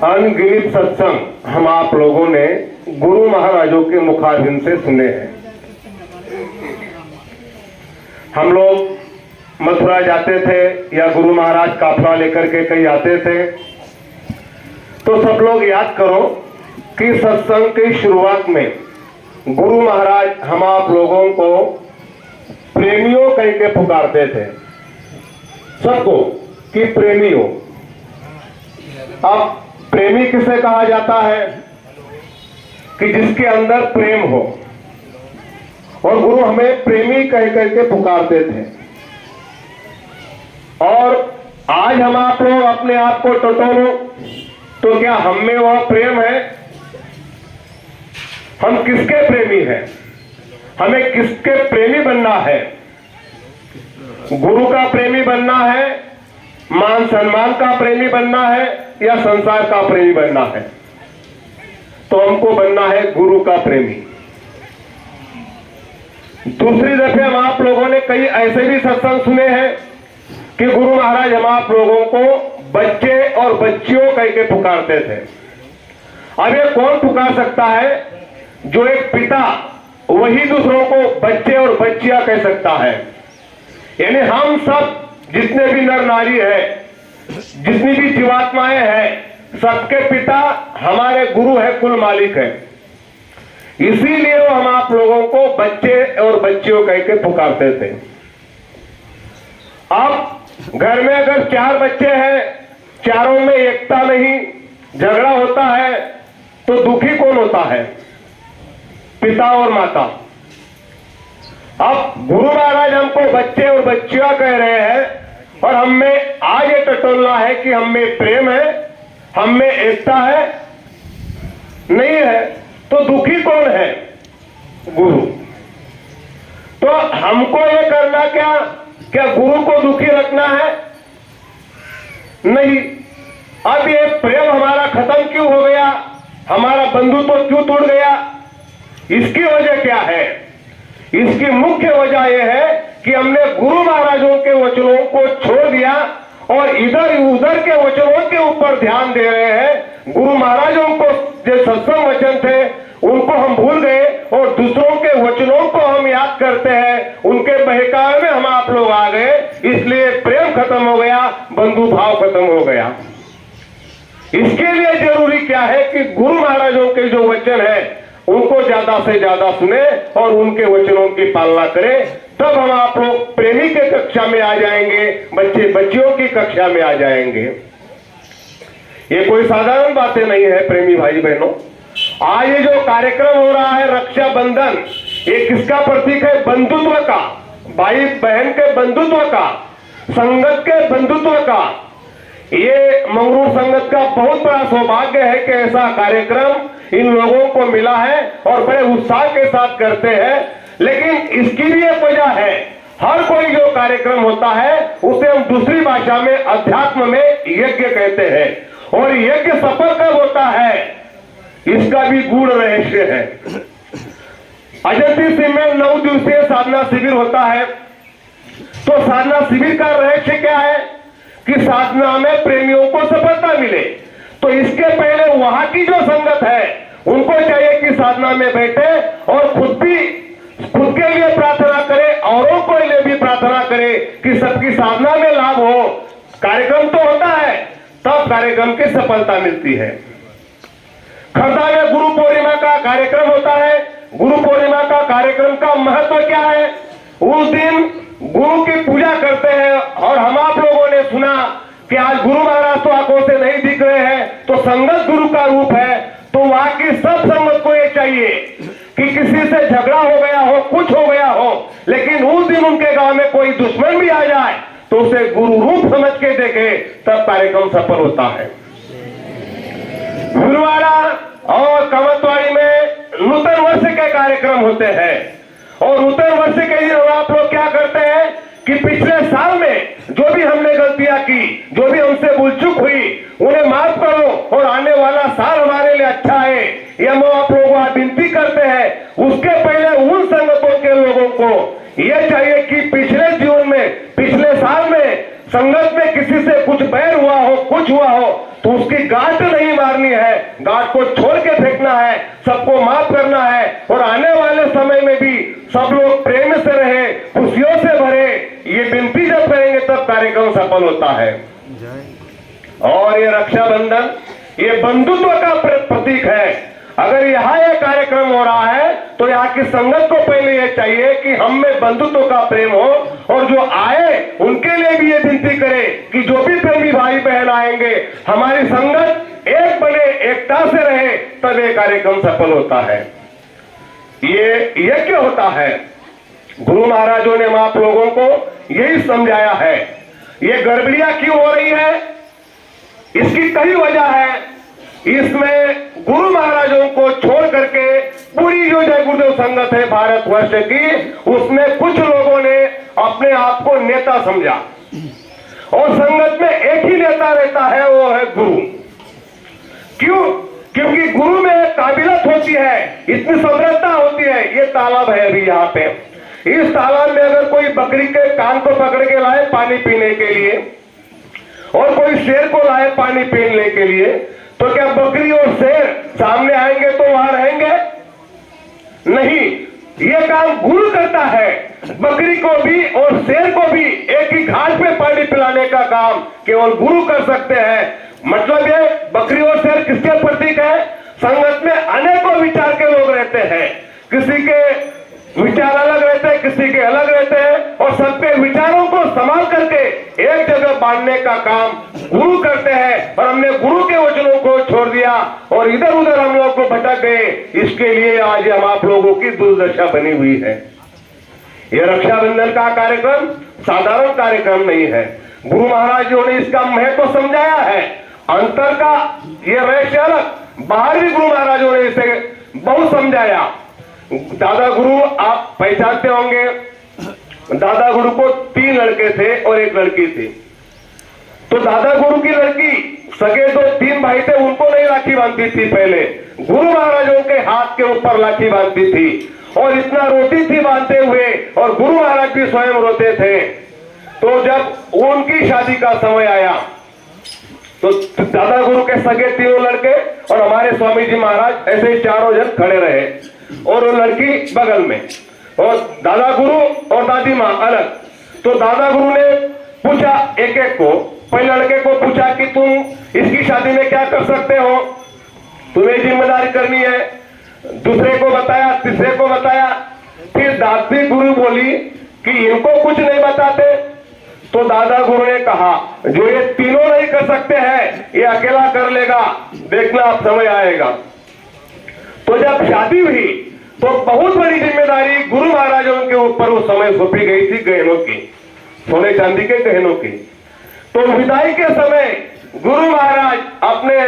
अनगिनत सत्संग हम आप लोगों ने गुरु महाराजों के मुखारबिन से सुने हैं। हम लोग मथुरा जाते थे या गुरु महाराज काफला लेकर के कहीं आते थे, तो सब लोग याद करो कि सत्संग की शुरुआत में गुरु महाराज हम आप लोगों को प्रेमियों कह के पुकारते थे, सबको कि प्रेमियों। अब प्रेमी किसे कहा जाता है? कि जिसके अंदर प्रेम हो, और गुरु हमें प्रेमी कह करके पुकारते थे। और आज हम आप लोग अपने आप को टटोलो तो क्या हम में वह प्रेम है? हम किसके प्रेमी हैं? हमें किसके प्रेमी बनना है? गुरु का प्रेमी बनना है, मान सम्मान का प्रेमी बनना है, या संसार का प्रेमी बनना है? तो हमको बनना है गुरु का प्रेमी। दूसरी दफे हम आप लोगों ने कई ऐसे भी सत्संग सुने हैं कि गुरु महाराज हम आप लोगों को बच्चे और बच्चियों कह के पुकारते थे। अब ये कौन पुकार सकता है? जो एक पिता वही दूसरों को बच्चे और बच्चियां कह सकता है। यानी हम सब जितने भी नर नारी है, जितनी भी जीवात्माएं हैं, सबके पिता हमारे गुरु है, कुल मालिक है। इसीलिए वो हम आप लोगों को बच्चे और बच्चियों कह के पुकारते थे। अब घर में अगर 4 बच्चे हैं, चारों में एकता नहीं, झगड़ा होता है, तो दुखी कौन होता है? पिता और माता। अब गुरु महाराज हमको बच्चे और बच्चियां कह रहे हैं, और हमें आज ये टटोलना है कि हम में प्रेम है, हम में एकता है, नहीं है, तो दुखी कौन है? गुरु। तो हमको ये करना क्या गुरु को दुखी रखना है? नहीं। अब ये प्रेम हमारा खत्म क्यों हो गया? हमारा बंधुत्व क्यों टूट गया? इसकी वजह क्या है? इसकी मुख्य वजह यह है कि हमने गुरु महाराजों के वचनों को छोड़ दिया और इधर उधर के वचनों के ऊपर ध्यान दे रहे हैं। गुरु महाराजों को जो सत्संग वचन थे उनको हम भूल गए और दूसरों के वचनों को हम याद करते हैं। उनके बहकावे में हम आप लोग आ गए, इसलिए प्रेम खत्म हो गया, बंधु भाव खत्म हो गया। इसके लिए जरूरी क्या है कि गुरु महाराजों के जो वचन है उनको ज्यादा से ज्यादा सुने और उनके वचनों की पालना करें, तब हम आप लोग प्रेमी के कक्षा में आ जाएंगे, बच्चे बच्चियों की कक्षा में आ जाएंगे। ये कोई साधारण बातें नहीं है प्रेमी भाई बहनों। आज ये जो कार्यक्रम हो रहा है रक्षाबंधन, ये किसका प्रतीक है? बंधुत्व का, भाई बहन के बंधुत्व का, संगत के बंधुत्व का। ये मंगरूर संगत का बहुत बड़ा सौभाग्य है कि ऐसा कार्यक्रम इन लोगों को मिला है और बड़े उत्साह के साथ करते हैं। लेकिन इसकी भी एक वजह है, हर कोई जो कार्यक्रम होता है उसे हम दूसरी भाषा में अध्यात्म में यज्ञ कहते हैं, और यज्ञ सफल कब होता है इसका भी गूढ़ रहस्य है। अजंती सिंह में 9 दिवसीय साधना शिविर होता है, तो साधना शिविर का रहस्य क्या है कि साधना में प्रेमियों को सफलता मिले। तो इसके पहले वहां की जो संगत है उनको चाहिए कि साधना में बैठे और खुद के लिए प्रार्थना करे, औरों के लिए भी प्रार्थना करे कि सबकी साधना में लाभ हो। कार्यक्रम तो होता है, तब कार्यक्रम की सफलता मिलती है। खर्दा में गुरु पूर्णिमा का कार्यक्रम होता है। गुरु पूर्णिमा का कार्यक्रम का महत्व क्या है? उस दिन गुरु की पूजा करते हैं, और हम आप लोगों ने सुना कि आज गुरु महाराज तो आंखों से नहीं दिख रहे हैं, तो संगत गुरु का रूप है। तो वहां की सब संगत को ये चाहिए कि किसी से झगड़ा हो गया हो, कुछ हो गया हो, लेकिन उस दिन उनके गांव में कोई दुश्मन भी आ जाए तो उसे गुरु रूप समझ के देखे, तब कार्यक्रम सफल होता है। गुरुवाड़ा और कमतवाड़ी में नूतन वर्ष के कार्यक्रम होते हैं, और नूतन वर्ष के दिन आप लोग क्या करते हैं कि पिछले साल में जो भी हमने गलतियां की, जो भी हमसे भूल चूक हुई, उन्हें माफ करो और आने वाला साल हमारे लिए अच्छा है, ये हम आप लोगों को विनती करते हैं। उसके पहले उन संगतों के लोगों को यह चाहिए कि पिछले जीवन में, पिछले साल में संगत में किसी से कुछ बैर हुआ हो, कुछ हुआ हो, तो उसकी गांठ नहीं मारनी है, गांठ को छोड़ के फेंकना है, सबको माफ करना है और आने वाले समय में भी सब लोग प्रेम से रहे, खुशियों से भरे, ये विनती जब करेंगे तब कार्यक्रम सफल होता है। और ये रक्षाबंधन ये बंधुत्व का प्रतीक है। अगर यहाँ ये कार्यक्रम हो रहा है तो यहाँ की संगत को पहले ये चाहिए कि हम में बंधुत्व का प्रेम हो और जो आए उनके लिए भी ये विनती करे कि जो भी प्रेमी भाई बहन आएंगे हमारी संगत एक बने, एकता से रहे, तब ये कार्यक्रम सफल होता है। ये यज्ञ होता है। गुरु महाराजों ने आप लोगों को यही समझाया है। ये गड़बड़ियां क्यों हो रही है, इसकी कई वजह है। इसमें गुरु महाराजों को छोड़ करके पूरी जो जय गुरुदेव संगत है भारतवर्ष की, उसमें कुछ लोगों ने अपने आप को नेता समझा और संगत में एक ही नेता रहता है, वो है गुरु। क्यों? क्योंकि गुरु में एक काबिलियत होती है, इतनी समृद्धता होती है। ये तालाब है अभी यहाँ पे, इस तालाब में अगर कोई बकरी के कान को पकड़ के लाए पानी पीने के लिए और कोई शेर को लाए पानी पीने के लिए, तो क्या बकरी और शेर सामने आएंगे तो वहां रहेंगे? नहीं, ये काम गुरु करता है। बकरी को भी और शेर को भी एक ही घाट पे पानी पिलाने का काम केवल गुरु कर सकते हैं। मतलब ये बकरी और शेर किसके प्रतीक है? संगत में अनेकों विचार के लोग रहते हैं, किसी के विचार अलग रहते हैं, किसी के अलग रहते हैं, और सबके विचारों को संभाल करके एक जगह बांधने का काम गुरु करते हैं। और हमने गुरु के वचनों को छोड़ दिया और इधर उधर हम लोग को भटक गए। इसके लिए आज हम आप लोगों की दुर्दशा बनी हुई है। यह रक्षाबंधन का कार्यक्रम साधारण कार्यक्रम नहीं है। गुरु महाराजों ने इसका महत्व समझाया है। अंतर का ये रहस्य अलग, बाहर भी गुरु महाराजों ने इसे बहुत समझाया। दादा गुरु आप पहचानते होंगे, दादा गुरु को 3 लड़के थे और 1 लड़की थी। तो दादा गुरु की लड़की सगे जो 3 भाई थे उनको नहीं राखी बांधती थी, पहले गुरु महाराजों के हाथ के ऊपर राखी बांधती थी और इतना रोती थी बांधते हुए, और गुरु महाराज भी स्वयं रोते थे। तो जब उनकी शादी का समय आया तो दादा गुरु के सगे 3 लड़के और हमारे स्वामी जी महाराज ऐसे 4 जन खड़े रहे और वो लड़की बगल में और दादा गुरु और दादी माँ अलग। तो दादा गुरु ने पूछा एक एक को, पहले लड़के को पूछा कि तुम इसकी शादी में क्या कर सकते हो, तुम्हें जिम्मेदारी करनी है। दूसरे को बताया, तीसरे को बताया। फिर दादी गुरु बोली कि इनको कुछ नहीं बताते। तो दादा गुरु ने कहा जो ये तीनों नहीं कर सकते हैं ये अकेला कर लेगा, देखना अब समय आएगा। तो जब शादी हुई तो बहुत बड़ी जिम्मेदारी गुरु महाराजों के ऊपर उस समय सौंपी गई थी, गहनों की, सोने चांदी के गहनों की। तो विदाई के समय गुरु महाराज अपने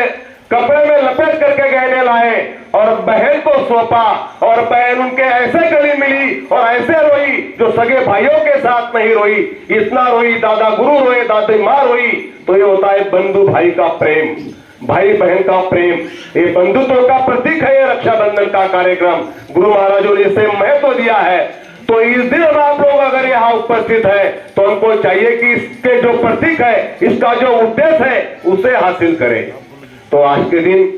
कपड़े में लपेट करके गहने लाए और बहन को सौंपा, और बहन उनके ऐसे गले मिली और ऐसे रोई जो सगे भाइयों के साथ नहीं रोई, इतना रोई, दादा गुरु रोए, दादी माँ रोई। तो ये होता है बंधु भाई का प्रेम, भाई बहन का प्रेम। ये बंधुत्व का प्रतीक है ये रक्षाबंधन का कार्यक्रम। गुरु महाराजों ने इसे महत्व दिया है। तो इस दिन आप लोग अगर यहाँ उपस्थित है तो हमको चाहिए कि इसके जो प्रतीक है, इसका जो उद्देश्य है, उसे हासिल करें। तो आज के दिन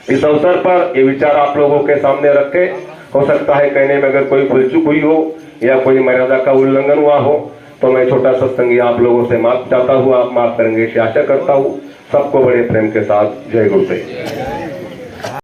इस अवसर पर ये विचार आप लोगों के सामने रखे। हो सकता है कहने में अगर कोई भूल चूक हुई हो या कोई मर्यादा का उल्लंघन हुआ हो तो मैं छोटा सत्संगी आप लोगों से माफ चाहता हूँ, आप माफ करेंगे इसे आशा करता हूँ। सबको बड़े प्रेम के साथ जय गुरुदेव।